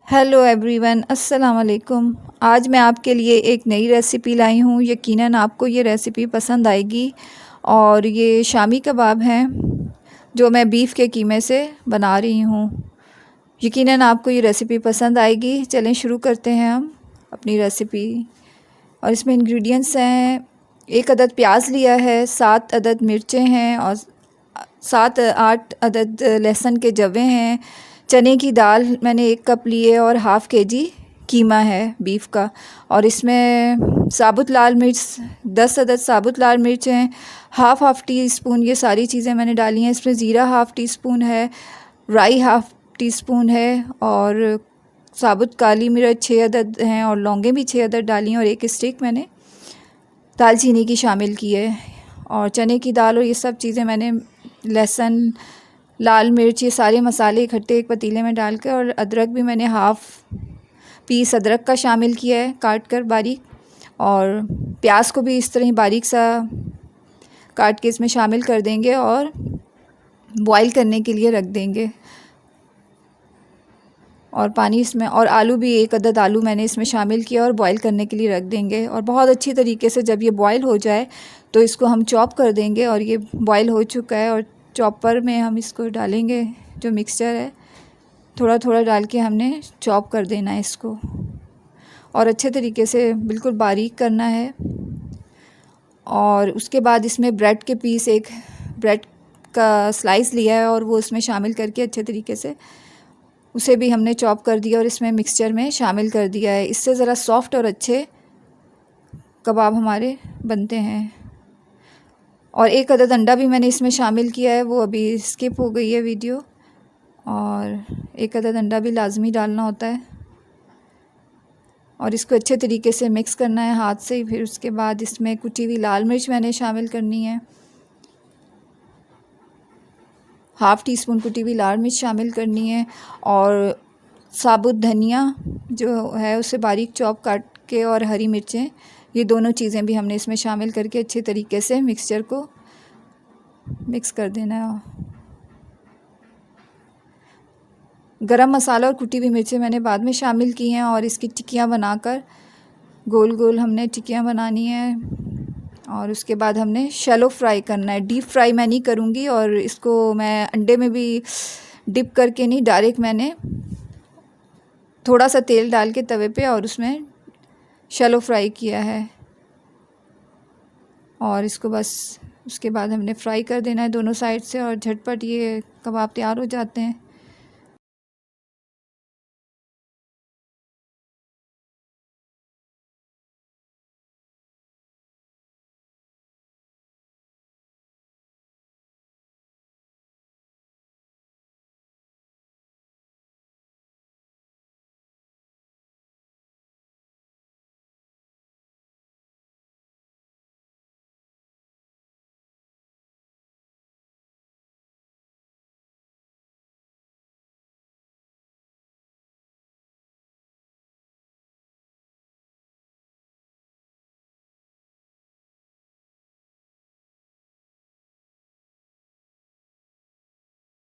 Hello everyone, अस्सलाम वालेकुम। आज मैं आपके लिए एक नई रेसिपी लाई हूँ। यकीनन आपको ये रेसिपी पसंद आएगी। और ये शामी कबाब हैं जो मैं बीफ के कीमे से बना रही हूँ। यकीनन आपको ये रेसिपी पसंद आएगी। चलें शुरू करते हैं हम अपनी रेसिपी। और इसमें इंग्रेडिएंट्स हैं, 1 अदद प्याज लिया है, 7 अदद मिर्चें हैं और 7-8 अदद लहसुन के जवे हैं। चने की दाल मैंने 1 कप ली है और हाफ़ केजी कीमा है बीफ का। और इसमें साबुत लाल मिर्च 10 अदद साबुत लाल मिर्च हैं, हाफ़ टी स्पून ये सारी चीज़ें मैंने डाली हैं। इसमें ज़ीरा हाफ़ टी स्पून है, राई हाफ़ टी स्पून है और साबुत काली मिर्च 6 अदद हैं और लौंगे भी 6 अदद डाली हैं और 1 स्टिक मैंने दालचीनी की शामिल की है। और चने की दाल और ये सब चीज़ें मैंने लहसुन, लाल मिर्च, ये सारे मसाले इकट्ठे एक पतीले में डाल कर, और अदरक भी मैंने हाफ़ पीस अदरक का शामिल किया है काट कर बारीक। और प्याज को भी इस तरह ही बारीक सा काट के इसमें शामिल कर देंगे और बॉईल करने के लिए रख देंगे। और पानी इसमें, और आलू भी 1 अदद आलू मैंने इसमें शामिल किया और बॉईल करने के लिए रख देंगे। और बहुत अच्छी तरीके से जब ये बॉईल हो जाए तो इसको हम चॉप कर देंगे। और ये बॉईल हो चुका है और चॉपर में हम इसको डालेंगे। जो मिक्सचर है थोड़ा थोड़ा डाल के हमने चॉप कर देना है इसको, और अच्छे तरीके से बिल्कुल बारीक करना है। और उसके बाद इसमें ब्रेड के पीस, एक ब्रेड का स्लाइस लिया है और वो इसमें शामिल करके अच्छे तरीके से उसे भी हमने चॉप कर दिया और इसमें मिक्सचर में शामिल कर दिया है। इससे ज़रा सॉफ्ट और अच्छे कबाब हमारे बनते हैं। और 1 अदद अंडा भी मैंने इसमें शामिल किया है, वो अभी स्किप हो गई है वीडियो। और 1 अदद अंडा भी लाजमी डालना होता है। और इसको अच्छे तरीके से मिक्स करना है हाथ से ही। फिर उसके बाद इसमें कुटी हुई लाल मिर्च मैंने शामिल करनी है, हाफ़ टी स्पून कुटी हुई लाल मिर्च शामिल करनी है। और साबुत धनिया जो है उसे बारीक चॉप काट के, और हरी मिर्चें, ये दोनों चीज़ें भी हमने इसमें शामिल करके अच्छे तरीके से मिक्सचर को मिक्स कर देना है। गरम मसाला और कुटी हुई मिर्चें मैंने बाद में शामिल की हैं। और इसकी टिक्कियाँ बनाकर गोल गोल हमने टिक्कियाँ बनानी है। और उसके बाद हमने शैलो फ्राई करना है, डीप फ्राई मैं नहीं करूँगी। और इसको मैं अंडे में भी डिप करके नहीं, डायरेक्ट मैंने थोड़ा सा तेल डाल के तवे पे और उसमें शैलो फ्राई किया है। और इसको बस उसके बाद हमने फ्राई कर देना है दोनों साइड से, और झटपट ये कबाब तैयार हो जाते हैं।